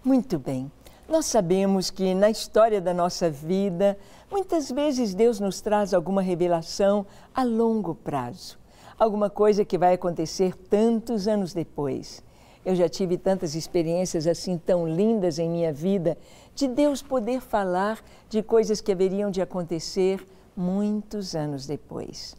Muito bem. Nós sabemos que na história da nossa vida, muitas vezes Deus nos traz alguma revelação a longo prazo. Alguma coisa que vai acontecer tantos anos depois. Eu já tive tantas experiências assim tão lindas em minha vida, de Deus poder falar de coisas que haveriam de acontecer muitos anos depois.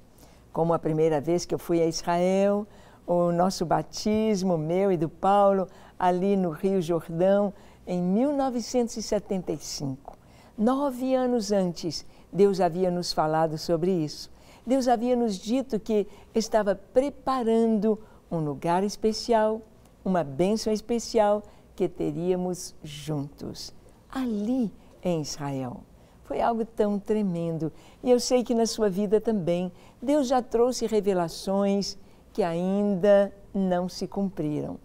Como a primeira vez que eu fui a Israel, o nosso batismo, meu e do Paulo, ali no Rio Jordão, em 1975. 9 anos antes, Deus havia nos falado sobre isso. Deus havia nos dito que estava preparando um lugar especial, uma bênção especial que teríamos juntos, ali em Israel. Foi algo tão tremendo. E eu sei que na sua vida também, Deus já trouxe revelações que ainda não se cumpriram.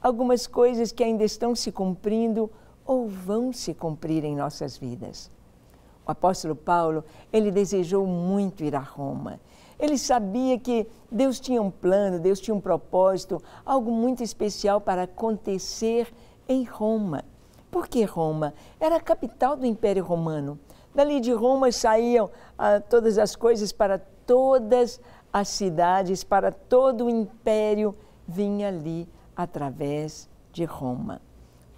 Algumas coisas que ainda estão se cumprindo ou vão se cumprir em nossas vidas. O apóstolo Paulo, ele desejou muito ir a Roma. Ele sabia que Deus tinha um plano, Deus tinha um propósito, algo muito especial para acontecer em Roma. Por que Roma? Era a capital do Império Romano. Dali de Roma saíam todas as coisas para todas as cidades, para todo o Império, vinha ali através de Roma.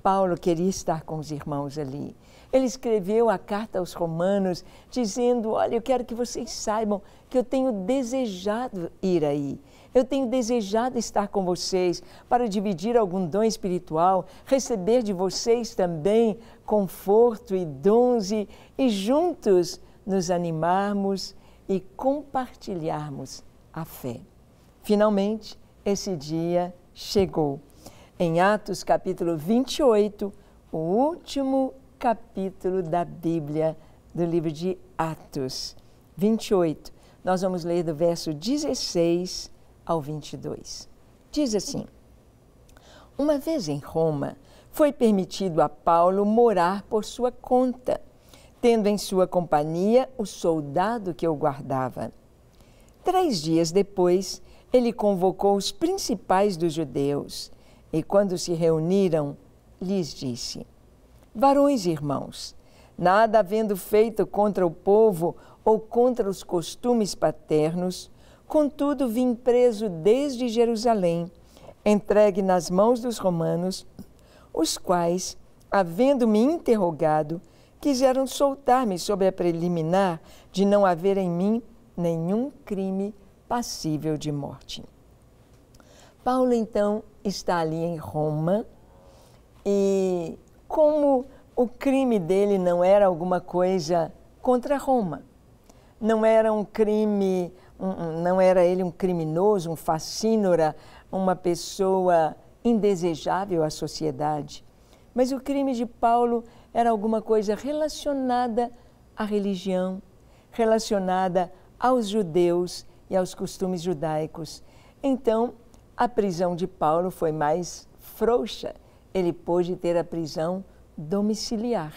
Paulo queria estar com os irmãos ali. Ele escreveu a carta aos romanos dizendo, olha, eu quero que vocês saibam que eu tenho desejado ir aí. Eu tenho desejado estar com vocês para dividir algum dom espiritual, receber de vocês também conforto e dons e juntos nos animarmos e compartilharmos a fé. Finalmente, esse dia chegou. Em Atos capítulo 28, o último capítulo da Bíblia, do livro de Atos 28. Nós vamos ler do verso 16 ao 22. Diz assim: Uma vez em Roma, foi permitido a Paulo morar por sua conta, tendo em sua companhia o soldado que o guardava. 3 dias depois, ele convocou os principais dos judeus e, quando se reuniram, lhes disse: Varões e irmãos, nada havendo feito contra o povo ou contra os costumes paternos, contudo vim preso desde Jerusalém, entregue nas mãos dos romanos, os quais, havendo-me interrogado, quiseram soltar-me sob a preliminar de não haver em mim nenhum crime passível de morte. Paulo, então, está ali em Roma e, como o crime dele não era alguma coisa contra Roma, não era um crime, não era ele um criminoso, um facínora, uma pessoa indesejável à sociedade, mas o crime de Paulo era alguma coisa relacionada à religião, relacionada aos judeus e aos costumes judaicos. Então, a prisão de Paulo foi mais frouxa. Ele pôde ter a prisão domiciliar.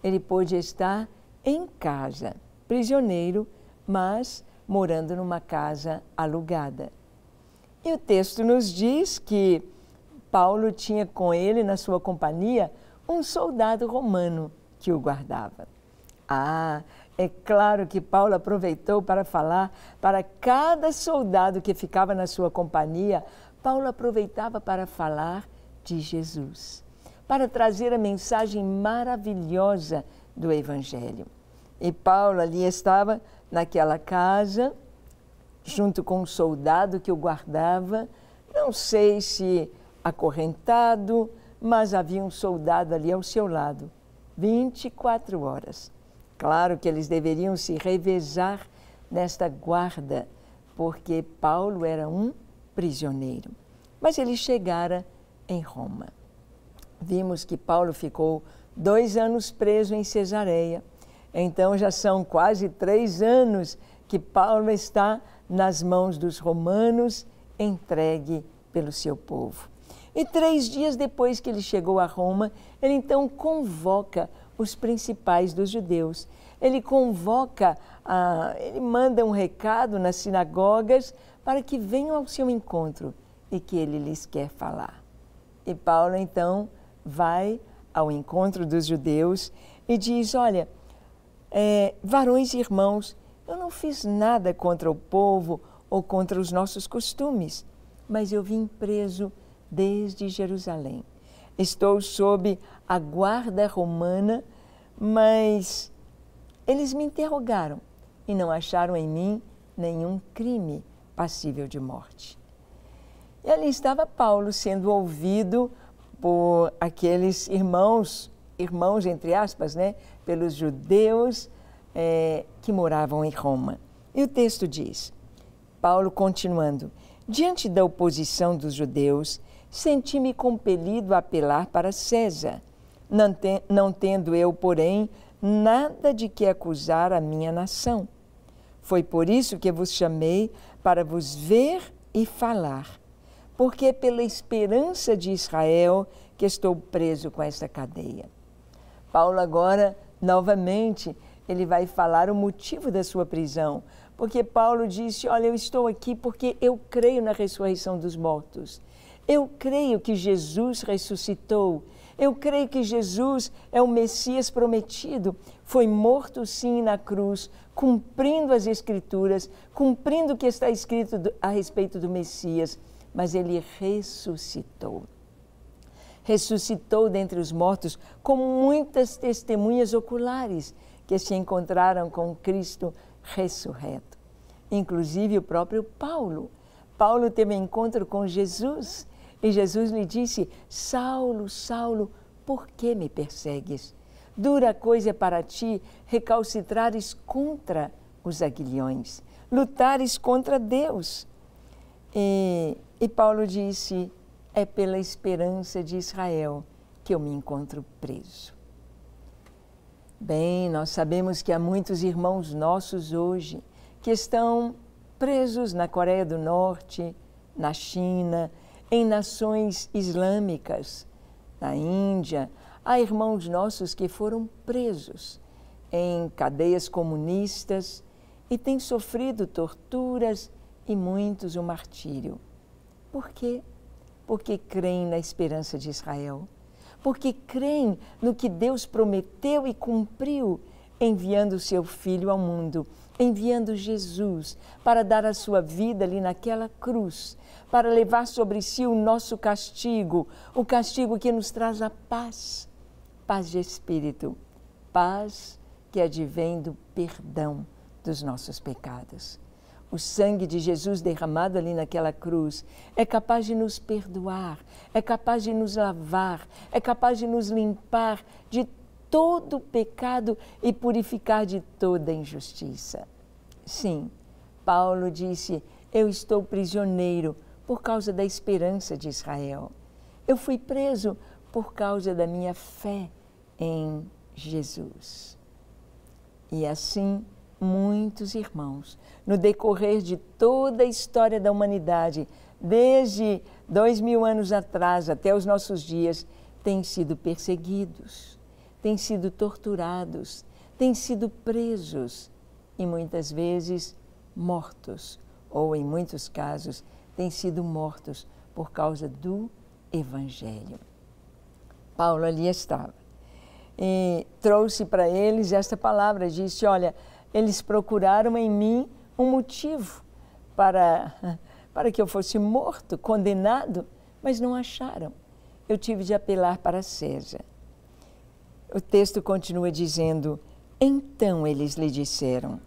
Ele pôde estar em casa, prisioneiro, mas morando numa casa alugada. E o texto nos diz que Paulo tinha com ele, na sua companhia, um soldado romano que o guardava. É claro que Paulo aproveitou para falar para cada soldado que ficava na sua companhia. Paulo aproveitava para falar de Jesus, para trazer a mensagem maravilhosa do Evangelho. E Paulo ali estava naquela casa, junto com um soldado que o guardava, não sei se acorrentado, mas havia um soldado ali ao seu lado, 24 horas. Claro que eles deveriam se revezar nesta guarda, porque Paulo era um prisioneiro. Mas ele chegara em Roma. Vimos que Paulo ficou 2 anos preso em Cesareia. Então já são quase 3 anos que Paulo está nas mãos dos romanos, entregue pelo seu povo. E 3 dias depois que ele chegou a Roma, ele então convoca os principais dos judeus. Ele convoca, ele manda um recado nas sinagogas para que venham ao seu encontro e que ele lhes quer falar. E Paulo então vai ao encontro dos judeus e diz, olha, varões e irmãos, eu não fiz nada contra o povo ou contra os nossos costumes, mas eu vim preso desde Jerusalém. Estou sob a guarda romana, mas eles me interrogaram e não acharam em mim nenhum crime passível de morte. E ali estava Paulo sendo ouvido por aqueles irmãos entre aspas, né, pelos judeus que moravam em Roma. E o texto diz, Paulo continuando, diante da oposição dos judeus, senti-me compelido a apelar para César, não tendo eu, porém, nada de que acusar a minha nação. Foi por isso que vos chamei para vos ver e falar, porque é pela esperança de Israel que estou preso com esta cadeia. Paulo agora, novamente, ele vai falar o motivo da sua prisão, porque Paulo disse, olha, eu estou aqui porque eu creio na ressurreição dos mortos. Eu creio que Jesus ressuscitou. Eu creio que Jesus é o Messias prometido. Foi morto, sim, na cruz, cumprindo as Escrituras, cumprindo o que está escrito a respeito do Messias, mas ele ressuscitou. Ressuscitou dentre os mortos, como muitas testemunhas oculares que se encontraram com Cristo ressurreto. Inclusive o próprio Paulo. Paulo teve um encontro com Jesus e Jesus lhe disse, Saulo, Saulo, por que me persegues? Dura coisa é para ti recalcitrares contra os aguilhões, lutares contra Deus. E Paulo disse, é pela esperança de Israel que eu me encontro preso. Bem, nós sabemos que há muitos irmãos nossos hoje que estão presos na Coreia do Norte, na China, em nações islâmicas, na Índia. Há irmãos nossos que foram presos em cadeias comunistas e têm sofrido torturas e muitos o martírio. Por quê? Porque creem na esperança de Israel. Porque creem no que Deus prometeu e cumpriu, enviando o seu Filho ao mundo, enviando Jesus para dar a sua vida ali naquela cruz, para levar sobre si o nosso castigo, o castigo que nos traz a paz, paz de espírito, paz que advém do perdão dos nossos pecados. O sangue de Jesus derramado ali naquela cruz é capaz de nos perdoar, é capaz de nos lavar, é capaz de nos limpar de todo pecado e purificar de toda injustiça. Sim, Paulo disse, eu estou prisioneiro por causa da esperança de Israel. Eu fui preso por causa da minha fé em Jesus. E assim, muitos irmãos, no decorrer de toda a história da humanidade, desde 2000 anos atrás até os nossos dias, têm sido perseguidos, têm sido torturados, têm sido presos e muitas vezes mortos, ou em muitos casos, têm sido mortos por causa do Evangelho. Paulo ali estava e trouxe para eles esta palavra, disse, olha, eles procuraram em mim um motivo para que eu fosse morto, condenado, mas não acharam. Eu tive de apelar para César. O texto continua dizendo, então eles lhe disseram,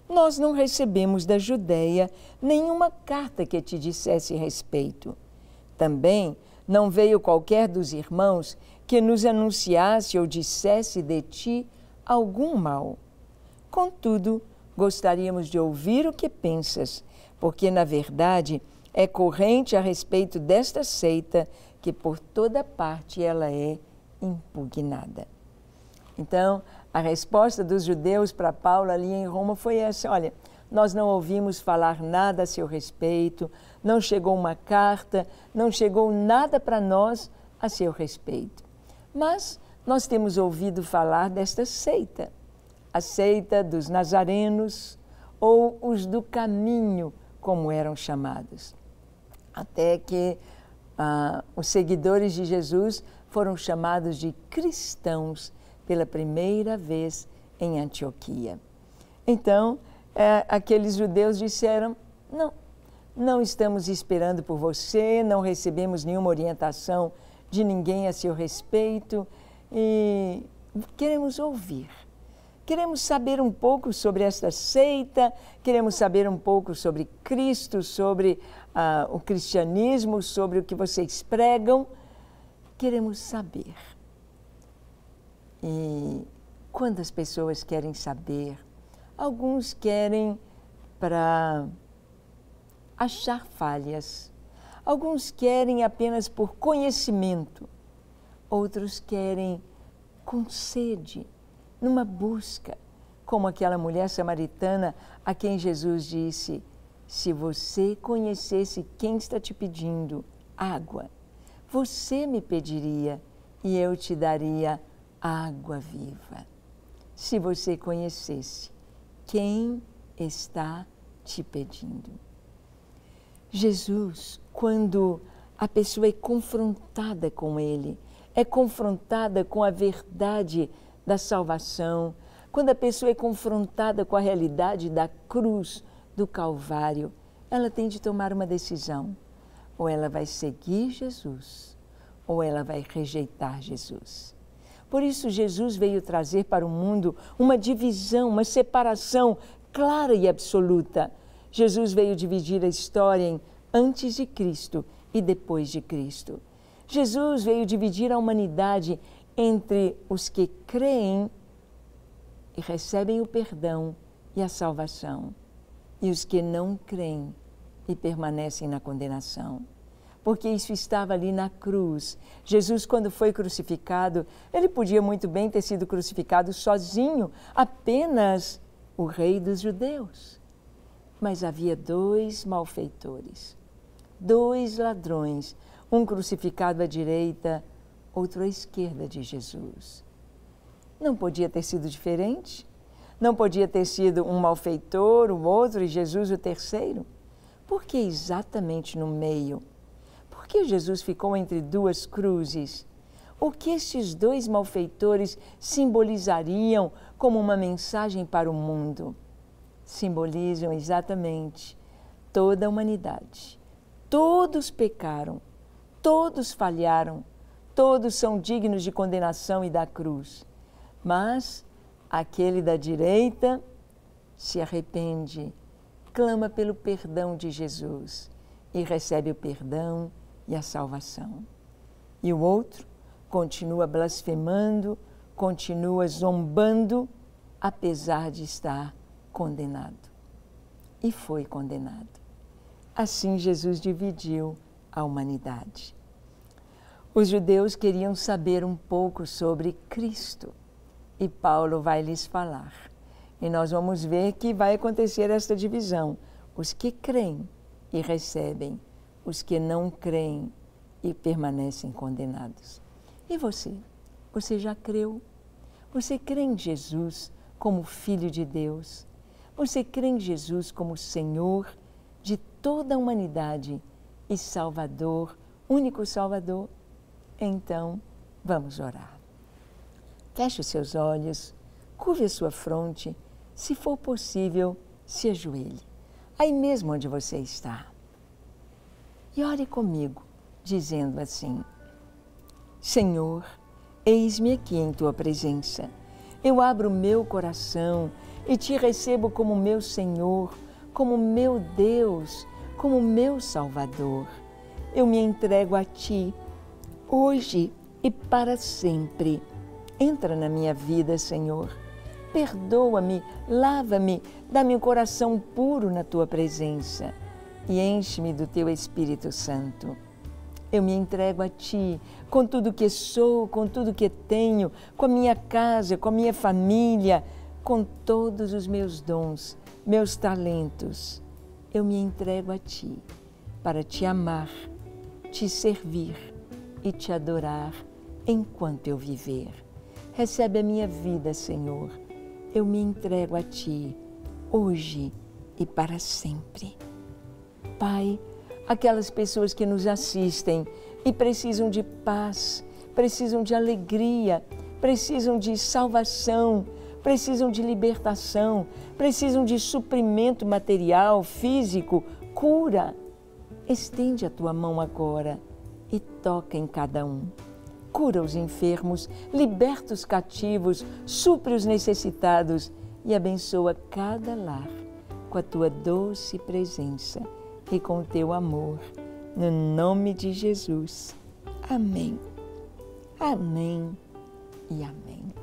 nós não recebemos da Judeia nenhuma carta que te dissesse respeito. Também não veio qualquer dos irmãos que nos anunciasse ou dissesse de ti algum mal. Contudo, gostaríamos de ouvir o que pensas, porque, na verdade, é corrente a respeito desta seita que por toda parte ela é impugnada. Então, a resposta dos judeus para Paulo ali em Roma foi essa, olha, nós não ouvimos falar nada a seu respeito, não chegou uma carta, não chegou nada para nós a seu respeito. Mas nós temos ouvido falar desta seita, a seita dos nazarenos ou os do caminho, como eram chamados. Até que os seguidores de Jesus foram chamados de cristãos pela primeira vez em Antioquia. Então, aqueles judeus disseram, não estamos esperando por você, não recebemos nenhuma orientação de ninguém a seu respeito e queremos ouvir. Queremos saber um pouco sobre esta seita, queremos saber um pouco sobre Cristo, sobre o cristianismo, sobre o que vocês pregam. Queremos saber. E quando as pessoas querem saber, alguns querem para achar falhas, alguns querem apenas por conhecimento, outros querem com sede, numa busca, como aquela mulher samaritana a quem Jesus disse, se você conhecesse quem está te pedindo água, você me pediria e eu te daria água viva. Se você conhecesse quem está te pedindo. Jesus, quando a pessoa é confrontada com Ele, é confrontada com a verdade da salvação, quando a pessoa é confrontada com a realidade da cruz, do Calvário, ela tem de tomar uma decisão. Ou ela vai seguir Jesus, ou ela vai rejeitar Jesus. Por isso, Jesus veio trazer para o mundo uma divisão, uma separação clara e absoluta. Jesus veio dividir a história em antes de Cristo e depois de Cristo. Jesus veio dividir a humanidade entre os que creem e recebem o perdão e a salvação, e os que não creem e permanecem na condenação. Porque isso estava ali na cruz. Jesus, quando foi crucificado, ele podia muito bem ter sido crucificado sozinho, apenas o rei dos judeus. Mas havia 2 malfeitores, 2 ladrões, um crucificado à direita, outro à esquerda de Jesus. Não podia ter sido diferente? Não podia ter sido um malfeitor, o outro, e Jesus o terceiro? Por que exatamente no meio? Por que Jesus ficou entre 2 cruzes? O que estes 2 malfeitores simbolizariam como uma mensagem para o mundo? Simbolizam exatamente toda a humanidade. Todos pecaram, todos falharam, todos são dignos de condenação e da cruz. Mas aquele da direita se arrepende, clama pelo perdão de Jesus e recebe o perdão e a salvação. E o outro continua blasfemando, continua zombando, apesar de estar condenado. E foi condenado. Assim Jesus dividiu a humanidade. Os judeus queriam saber um pouco sobre Cristo e Paulo vai lhes falar. E nós vamos ver que vai acontecer esta divisão. Os que creem e recebem, os que não creem e permanecem condenados. E você? Você já creu? Você crê em Jesus como Filho de Deus? Você crê em Jesus como Senhor de toda a humanidade e Salvador, único Salvador? Então, vamos orar. Feche os seus olhos, curve a sua fronte, se for possível, se ajoelhe, aí mesmo onde você está. E ore comigo, dizendo assim, Senhor, eis-me aqui em Tua presença. Eu abro o meu coração e Te recebo como meu Senhor, como meu Deus, como meu Salvador. Eu me entrego a Ti, hoje e para sempre. Entra na minha vida, Senhor. Perdoa-me, lava-me, dá-me um coração puro na Tua presença e enche-me do Teu Espírito Santo. Eu me entrego a Ti, com tudo que sou, com tudo que tenho, com a minha casa, com a minha família, com todos os meus dons, meus talentos. Eu me entrego a Ti, para Te amar, Te servir e Te adorar enquanto eu viver. Recebe a minha vida, Senhor. Eu me entrego a Ti, hoje e para sempre. Pai, aquelas pessoas que nos assistem e precisam de paz, precisam de alegria, precisam de salvação, precisam de libertação, precisam de suprimento material, físico, cura. Estende a tua mão agora e toca em cada um. Cura os enfermos, liberta os cativos, supre os necessitados e abençoa cada lar com a tua doce presença e com o teu amor. No nome de Jesus. Amém. Amém e amém.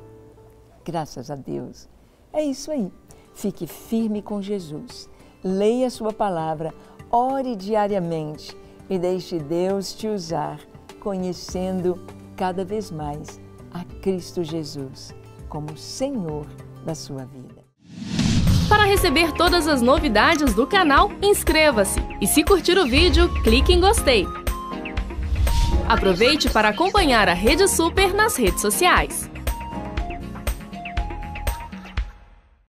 Graças a Deus. É isso aí. Fique firme com Jesus. Leia a sua palavra, ore diariamente e deixe Deus te usar, conhecendo cada vez mais a Cristo Jesus como Senhor da sua vida. Para receber todas as novidades do canal, inscreva-se e, se curtir o vídeo, clique em gostei. Aproveite para acompanhar a Rede Super nas redes sociais.